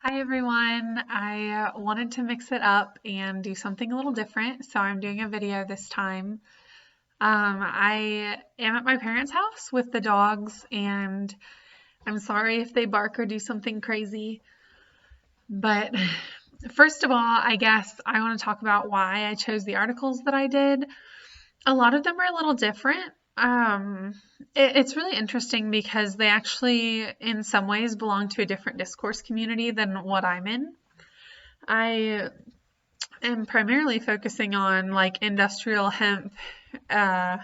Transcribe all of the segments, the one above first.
Hi everyone. I wanted to mix it up and do something a little different, so I'm doing a video this time. I am at my parents' house with the dogs, and I'm sorry if they bark or do something crazy. But first of all, I guess I want to talk about why I chose the articles that I did. A lot of them are a little different. It's really interesting because they actually, in some ways, belong to a different discourse community than what I'm in. I am primarily focusing on like industrial hemp uh,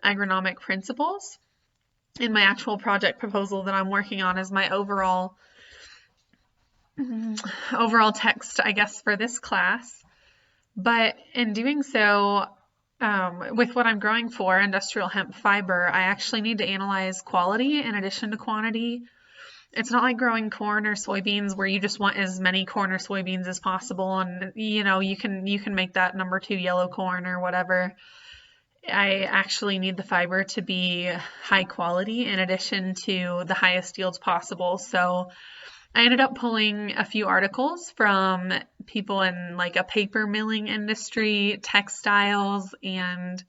agronomic principles in my actual project proposal that I'm working on as my overall text, I guess, for this class. But in doing so, with what I'm growing for, industrial hemp fiber, I actually need to analyze quality in addition to quantity. It's not like growing corn or soybeans where you just want as many corn or soybeans as possible, and you can make that number two yellow corn or whatever. I actually need the fiber to be high quality in addition to the highest yields possible. So I ended up pulling a few articles from people in like a paper milling industry, textiles, and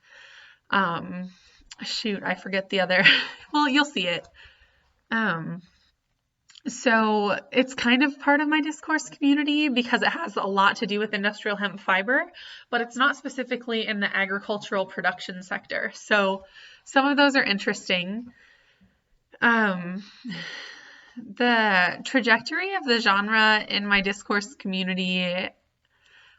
shoot, I forget the other. Well, you'll see it. Um, So it's kind of part of my discourse community because it has a lot to do with industrial hemp fiber, but it's not specifically in the agricultural production sector. So some of those are interesting. Um, the trajectory of the genre in my discourse community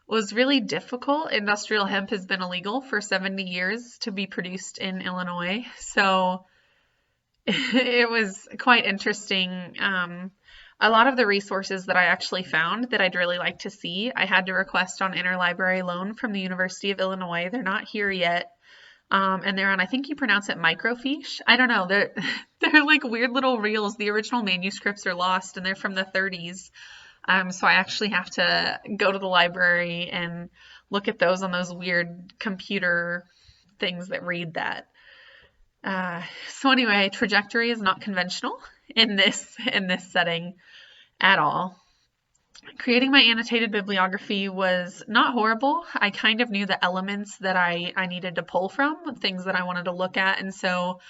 was really difficult. Industrial hemp has been illegal for 70 years to be produced in Illinois. So it was quite interesting. A lot of the resources that I actually found that I'd really like to see, I had to request on interlibrary loan from the University of Illinois. They're not here yet. And they're on, I think you pronounce it microfiche. I don't know. They're like weird little reels. The original manuscripts are lost and they're from the 30s. So I actually have to go to the library and look at those on those weird computer things that read that. So anyway, trajectory is not conventional in this setting at all. Creating my annotated bibliography was not horrible. I kind of knew the elements that I needed to pull from, things that I wanted to look at, and so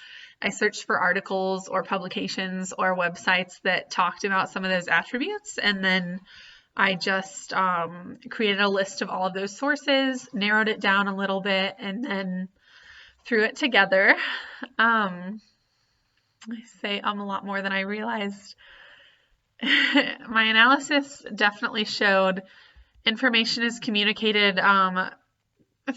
I searched for articles or publications or websites that talked about some of those attributes, and then I just created a list of all of those sources, narrowed it down a little bit, and then threw it together. I say a lot more than I realized. My analysis definitely showed information is communicated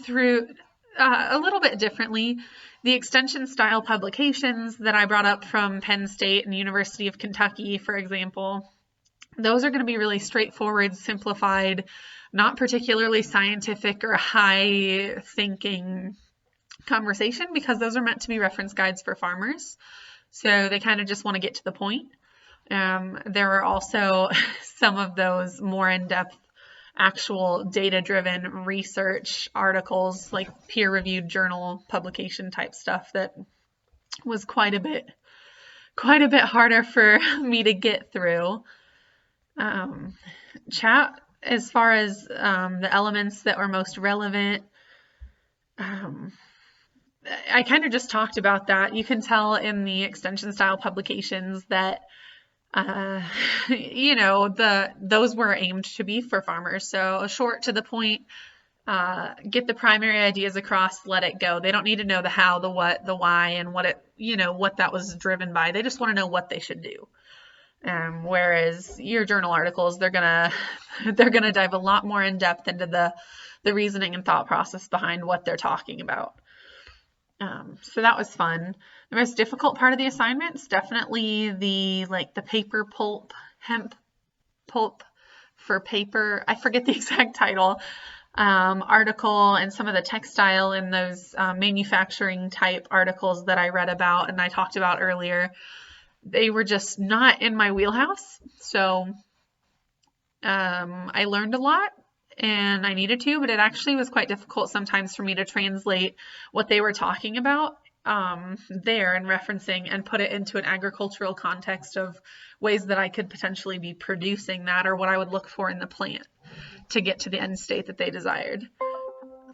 through a little bit differently. The extension style publications that I brought up from Penn State and University of Kentucky, for example, those are going to be really straightforward, simplified, not particularly scientific or high thinking conversation because those are meant to be reference guides for farmers. So they kind of just want to get to the point. There are also some of those more in-depth, actual data-driven research articles, like peer-reviewed journal publication type stuff that was quite a bit harder for me to get through. Chat, as far as the elements that were most relevant, I kind of just talked about that. You can tell in the extension style publications that those were aimed to be for farmers. So short to the point, get the primary ideas across, let it go. They don't need to know the how, the what, the why, and what that was driven by. They just want to know what they should do. Whereas your journal articles, they're gonna dive a lot more in depth into the reasoning and thought process behind what they're talking about. So that was fun. The most difficult part of the assignments, definitely the paper pulp, hemp pulp for paper. I forget the exact title. Article and some of the textile in those manufacturing type articles that I read about and I talked about earlier. They were just not in my wheelhouse. So I learned a lot and I needed to, but it actually was quite difficult sometimes for me to translate what they were talking about there and referencing and put it into an agricultural context of ways that I could potentially be producing that or what I would look for in the plant to get to the end state that they desired.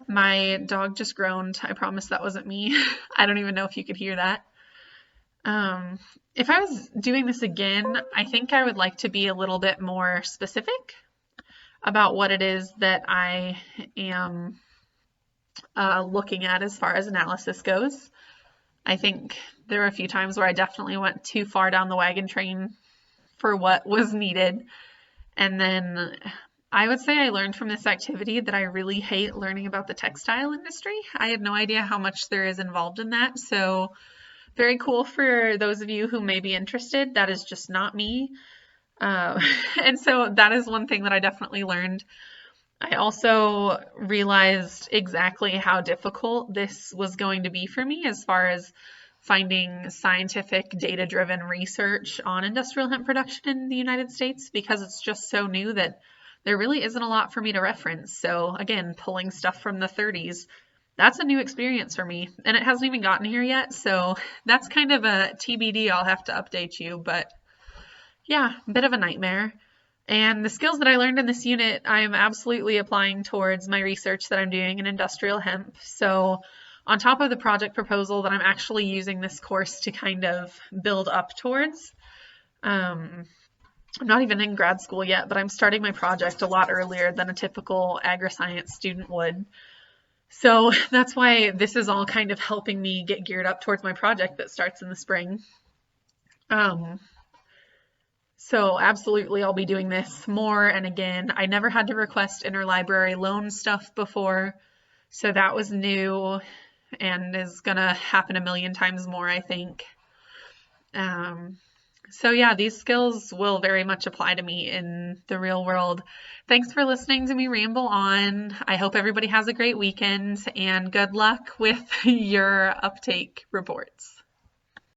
My dog just groaned. I promise that wasn't me. I don't even know if you could hear that. If I was doing this again, I think I would like to be a little bit more specific about what it is that I am looking at as far as analysis goes. I think there were a few times where I definitely went too far down the wagon train for what was needed. And then I would say I learned from this activity that I really hate learning about the textile industry. I had no idea how much there is involved in that. So very cool for those of you who may be interested. That is just not me. And so that is one thing that I definitely learned. I also realized exactly how difficult this was going to be for me as far as finding scientific, data-driven research on industrial hemp production in the United States, because it's just so new that there really isn't a lot for me to reference. So again, pulling stuff from the 30s, that's a new experience for me, and it hasn't even gotten here yet. So that's kind of a TBD. I'll have to update you, but yeah, a bit of a nightmare. And the skills that I learned in this unit, I'm absolutely applying towards my research that I'm doing in industrial hemp. So on top of the project proposal that I'm actually using this course to kind of build up towards, I'm not even in grad school yet, but I'm starting my project a lot earlier than a typical agri-science student would. So that's why this is all kind of helping me get geared up towards my project that starts in the spring. So absolutely, I'll be doing this more. And again, I never had to request interlibrary loan stuff before, so that was new and is gonna happen a million times more, I think. So yeah, these skills will very much apply to me in the real world. Thanks for listening to me ramble on. I hope everybody has a great weekend, and good luck with your uptake reports.